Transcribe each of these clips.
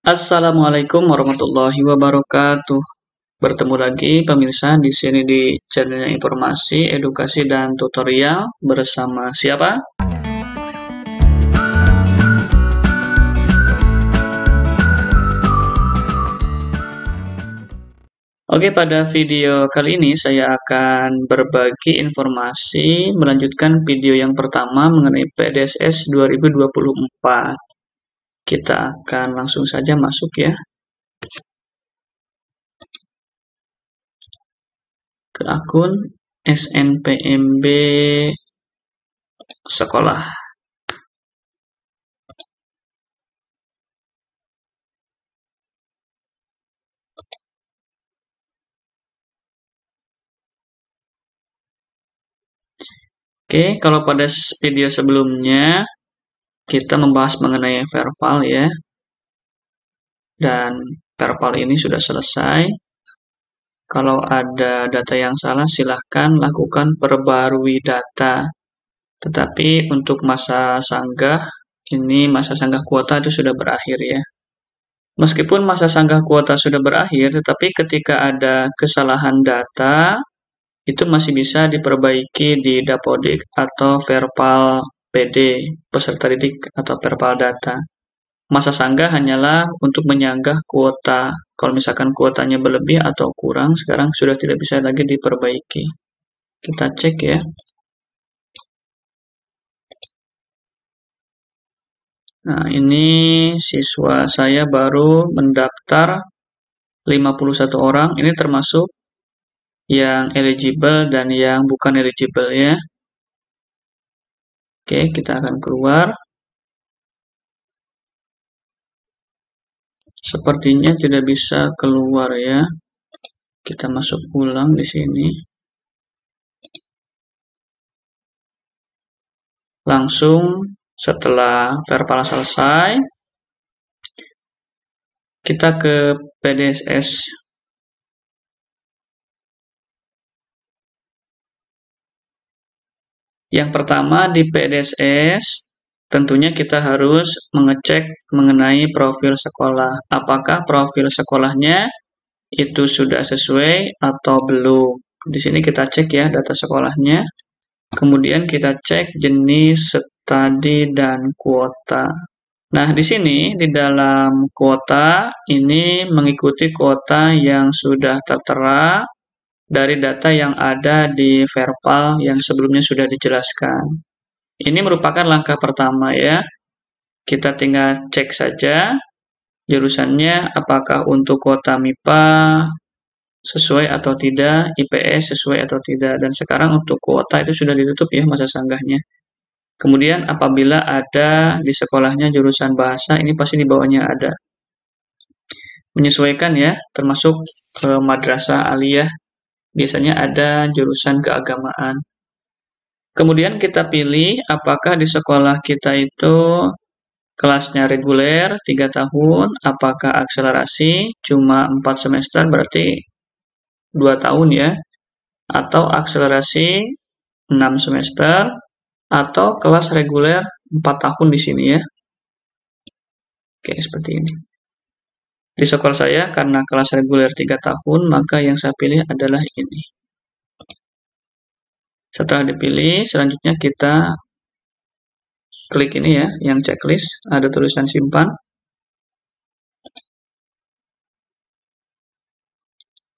Assalamualaikum warahmatullahi wabarakatuh. Bertemu lagi pemirsa di sini di channel informasi, edukasi dan tutorial bersama siapa? Oke, pada video kali ini saya akan berbagi informasi melanjutkan video yang pertama mengenai PDSS 2024. Kita akan langsung saja masuk ya ke akun SNPMB sekolah. Oke, kalau pada video sebelumnya kita membahas mengenai verbal ya. Dan verbal ini sudah selesai. Kalau ada data yang salah, silahkan lakukan perbarui data. Tetapi untuk masa sanggah, ini masa sanggah kuota itu sudah berakhir ya. Meskipun masa sanggah kuota sudah berakhir, tetapi ketika ada kesalahan data, itu masih bisa diperbaiki di Dapodik atau Verbal PD, peserta didik atau Verbal data. Masa sanggah hanyalah untuk menyanggah kuota. Kalau misalkan kuotanya berlebih atau kurang, sekarang sudah tidak bisa lagi diperbaiki. Kita cek ya. Nah, ini siswa saya baru mendaftar 51 orang. Ini termasuk yang eligible dan yang bukan eligible ya. Oke, kita akan keluar. Sepertinya tidak bisa keluar ya. Kita masuk ulang di sini. Langsung setelah verbal selesai, kita ke PDSS. Yang pertama di PDSS, tentunya kita harus mengecek mengenai profil sekolah. Apakah profil sekolahnya itu sudah sesuai atau belum. Di sini kita cek ya data sekolahnya. Kemudian kita cek jenis studi dan kuota. Nah, di sini di dalam kuota ini mengikuti kuota yang sudah tertera dari data yang ada di verbal yang sebelumnya sudah dijelaskan. Ini merupakan langkah pertama ya. Kita tinggal cek saja jurusannya apakah untuk kuota MIPA sesuai atau tidak, IPS sesuai atau tidak. Dan sekarang untuk kuota itu sudah ditutup ya masa sanggahnya. Kemudian apabila ada di sekolahnya jurusan bahasa, ini pasti di bawahnya ada. Menyesuaikan ya, termasuk madrasah aliyah, biasanya ada jurusan keagamaan. Kemudian kita pilih apakah di sekolah kita itu kelasnya reguler 3 tahun, apakah akselerasi cuma 4 semester berarti 2 tahun ya, atau akselerasi 6 semester, atau kelas reguler 4 tahun di sini ya. Oke, seperti ini. Di sekolah saya, karena kelas reguler 3 tahun, maka yang saya pilih adalah ini. Setelah dipilih, selanjutnya kita klik ini ya, yang checklist, ada tulisan simpan.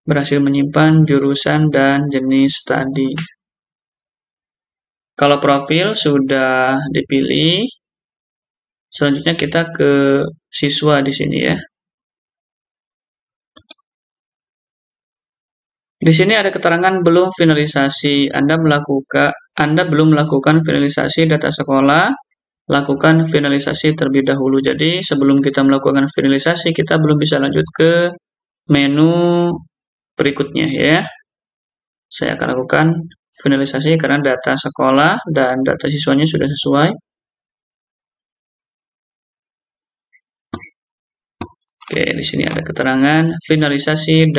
Berhasil menyimpan jurusan dan jenis studi. Kalau profil sudah dipilih, selanjutnya kita ke siswa di sini ya. Di sini ada keterangan belum finalisasi. Anda belum melakukan finalisasi data sekolah, lakukan finalisasi terlebih dahulu. Jadi sebelum kita melakukan finalisasi, kita belum bisa lanjut ke menu berikutnya ya. Saya akan lakukan finalisasi karena data sekolah dan data siswanya sudah sesuai. Oke, di sini ada keterangan finalisasi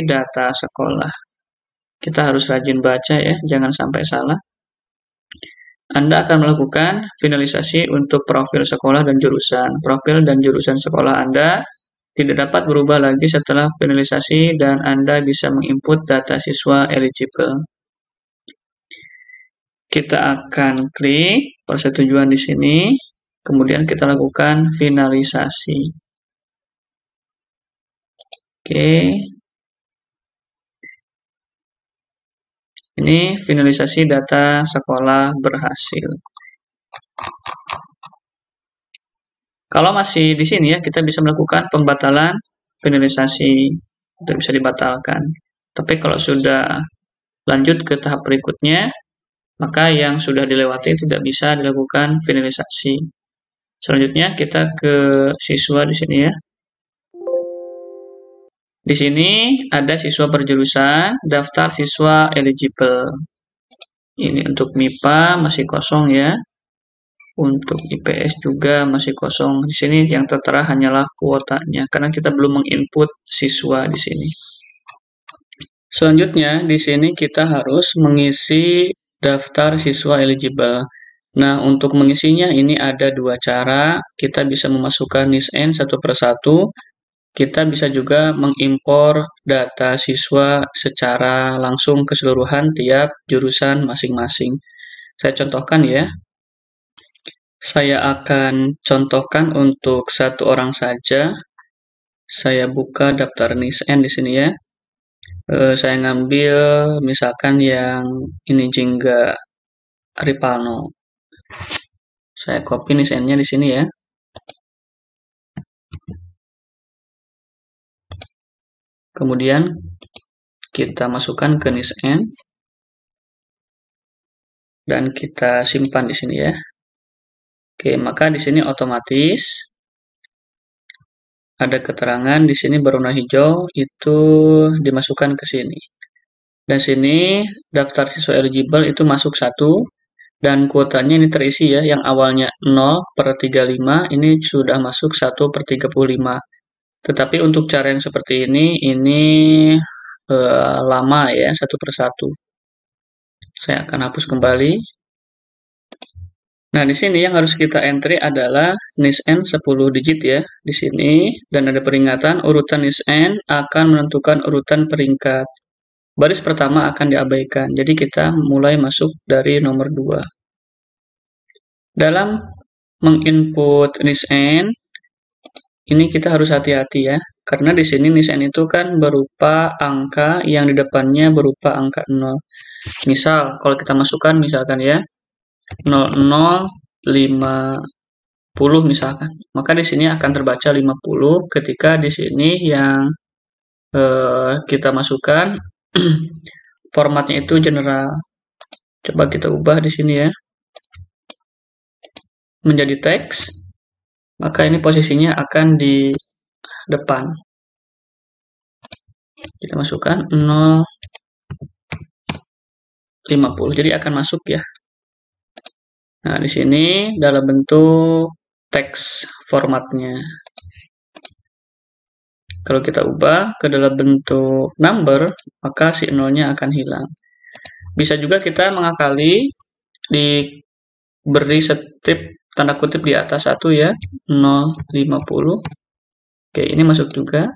data sekolah. Kita harus rajin baca ya, jangan sampai salah. Anda akan melakukan finalisasi untuk profil sekolah dan jurusan. Profil dan jurusan sekolah Anda tidak dapat berubah lagi setelah finalisasi dan Anda bisa menginput data siswa eligible. Kita akan klik persetujuan di sini, kemudian kita lakukan finalisasi. Oke. Ini finalisasi data sekolah berhasil. Kalau masih di sini ya, kita bisa melakukan pembatalan finalisasi. Itu bisa dibatalkan. Tapi kalau sudah lanjut ke tahap berikutnya, maka yang sudah dilewati tidak bisa dilakukan finalisasi. Selanjutnya kita ke siswa di sini ya. Di sini ada siswa berjurusan, daftar siswa eligible. Ini untuk MIPA masih kosong ya. Untuk IPS juga masih kosong. Di sini yang tertera hanyalah kuotanya karena kita belum menginput siswa di sini. Selanjutnya di sini kita harus mengisi daftar siswa eligible. Nah, untuk mengisinya ini ada dua cara. Kita bisa memasukkan NISN satu persatu. Kita bisa juga mengimpor data siswa secara langsung keseluruhan tiap jurusan masing-masing. Saya contohkan ya. Saya akan contohkan untuk satu orang saja. Saya buka daftar NISN di sini ya. Saya ngambil misalkan yang ini Jingga Ripalno. Saya copy NISN-nya di sini ya. Kemudian kita masukkan ke NISN dan kita simpan di sini ya. Oke, maka di sini otomatis ada keterangan di sini berwarna hijau itu dimasukkan ke sini. Dan sini daftar siswa eligible itu masuk 1 dan kuotanya ini terisi ya, yang awalnya 0/35 ini sudah masuk 1/35. Tetapi untuk cara yang seperti ini lama ya, 1/1. Saya akan hapus kembali. Nah, di sini yang harus kita entry adalah NISN 10 digit ya, di sini. Dan ada peringatan, urutan NISN akan menentukan urutan peringkat. Baris pertama akan diabaikan, jadi kita mulai masuk dari nomor 2. Dalam menginput NISN, ini kita harus hati-hati ya, karena di sini NISN itu kan berupa angka yang di depannya berupa angka 0. Misal, kalau kita masukkan misalkan ya, 0050 misalkan, maka di sini akan terbaca 50 ketika di sini yang kita masukkan formatnya itu general. Coba kita ubah di sini ya menjadi teks, maka ini posisinya akan di depan. Kita masukkan 050, jadi akan masuk ya. Nah, di sini dalam bentuk teks formatnya. Kalau kita ubah ke dalam bentuk number, maka si 0-nya akan hilang. Bisa juga kita mengakali, diberi strip tanda kutip di atas 1 ya, 050. Oke, ini masuk juga.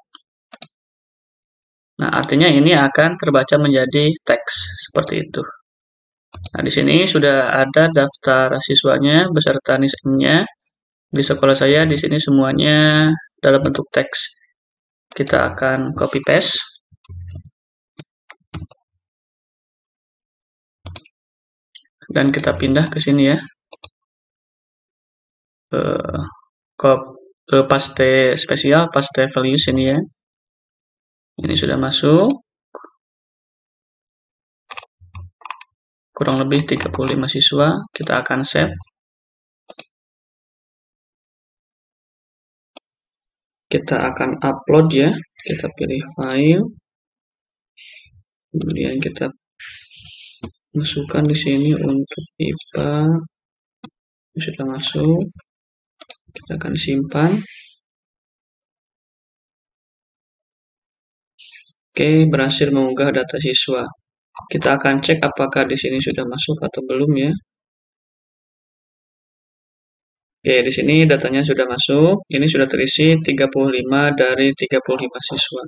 Nah, artinya ini akan terbaca menjadi teks seperti itu. Nah, di sini sudah ada daftar siswanya beserta NISN-nya. Di sekolah saya di sini semuanya dalam bentuk teks. Kita akan copy paste. Dan kita pindah ke sini ya. Paste spesial, paste values ini ya. Ini sudah masuk. Kurang lebih 35 siswa. Kita akan save. Kita akan upload ya. Kita pilih file. Kemudian kita masukkan di sini untuk IPA. Ini sudah masuk. Kita akan simpan. Oke, berhasil mengunggah data siswa. Kita akan cek apakah di sini sudah masuk atau belum ya. Oke, di sini datanya sudah masuk. Ini sudah terisi 35 dari 35 siswa.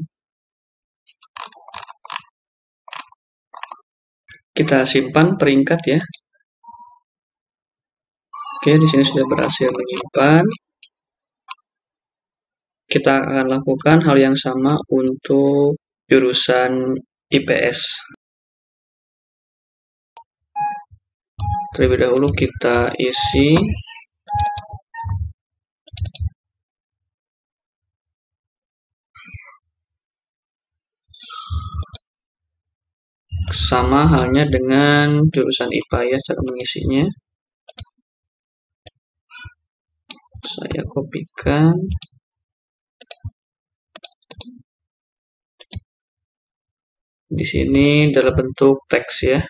Kita simpan peringkat ya. Oke, di sini sudah berhasil menyimpan. Kita akan lakukan hal yang sama untuk jurusan IPS. Terlebih dahulu kita isi sama halnya dengan jurusan IPA ya, cara mengisinya. Saya kopikan. Di sini dalam bentuk teks ya.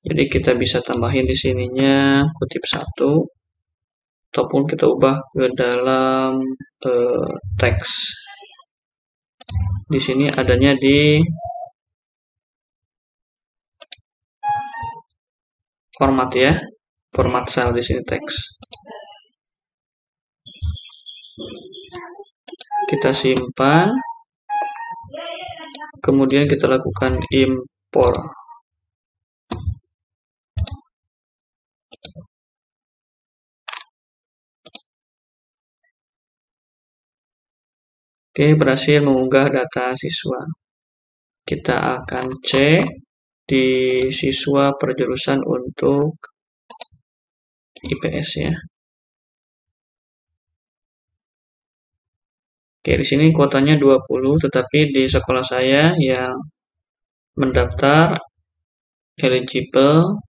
Jadi kita bisa tambahin di sininya kutip 1 ataupun kita ubah ke dalam teks. Di sini adanya di format ya. Format sel di sini teks. Kita simpan. Kemudian kita lakukan impor. Oke, berhasil mengunggah data siswa. Kita akan cek di siswa perjurusan untuk IPS ya. Oke, di sini kuotanya 20, tetapi di sekolah saya yang mendaftar eligible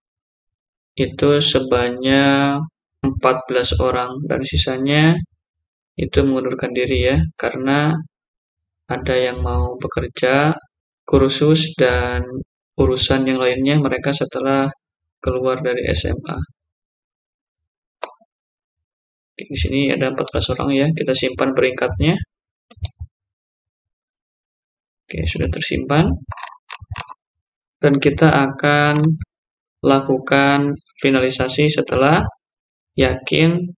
itu sebanyak 14 orang dan sisanya itu mengundurkan diri ya, karena ada yang mau bekerja, kursus, dan urusan yang lainnya mereka setelah keluar dari SMA. Di sini ada 14 orang ya, kita simpan peringkatnya. Oke, sudah tersimpan. Dan kita akan lakukan finalisasi setelah yakin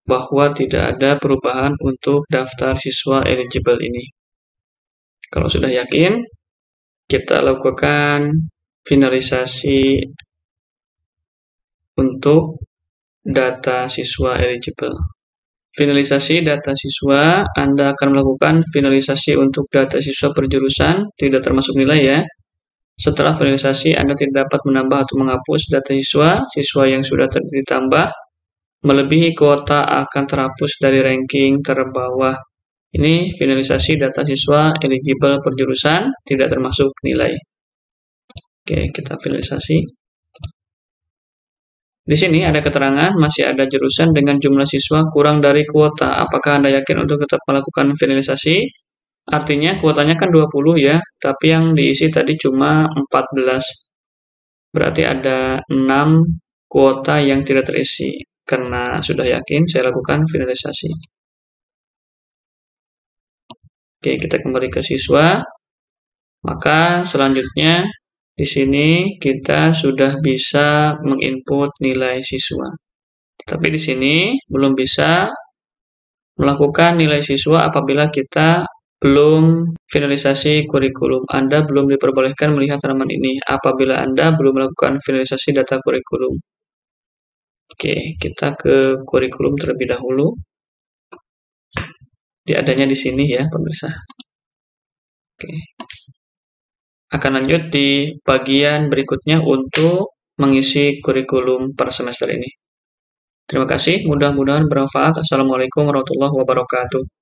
bahwa tidak ada perubahan untuk daftar siswa eligible ini. Kalau sudah yakin, kita lakukan finalisasi untuk data siswa eligible. Finalisasi data siswa, Anda akan melakukan finalisasi untuk data siswa perjurusan, tidak termasuk nilai ya. Setelah finalisasi, Anda tidak dapat menambah atau menghapus data siswa yang sudah ditambah, melebihi kuota akan terhapus dari ranking terbawah. Ini finalisasi data siswa eligible perjurusan, tidak termasuk nilai. Oke, kita finalisasi. Di sini ada keterangan masih ada jurusan dengan jumlah siswa kurang dari kuota. Apakah Anda yakin untuk tetap melakukan finalisasi? Artinya kuotanya kan 20 ya, tapi yang diisi tadi cuma 14. Berarti ada 6 kuota yang tidak terisi. Karena sudah yakin, saya lakukan finalisasi. Oke, kita kembali ke siswa. Maka selanjutnya di sini kita sudah bisa menginput nilai siswa. Tapi di sini belum bisa melakukan nilai siswa apabila kita belum finalisasi kurikulum. Anda belum diperbolehkan melihat halaman ini apabila Anda belum melakukan finalisasi data kurikulum. Oke, kita ke kurikulum terlebih dahulu. Adanya di sini ya, pemirsa. Oke. Akan lanjut di bagian berikutnya untuk mengisi kurikulum per semester ini. Terima kasih, mudah-mudahan bermanfaat. Assalamualaikum warahmatullahi wabarakatuh.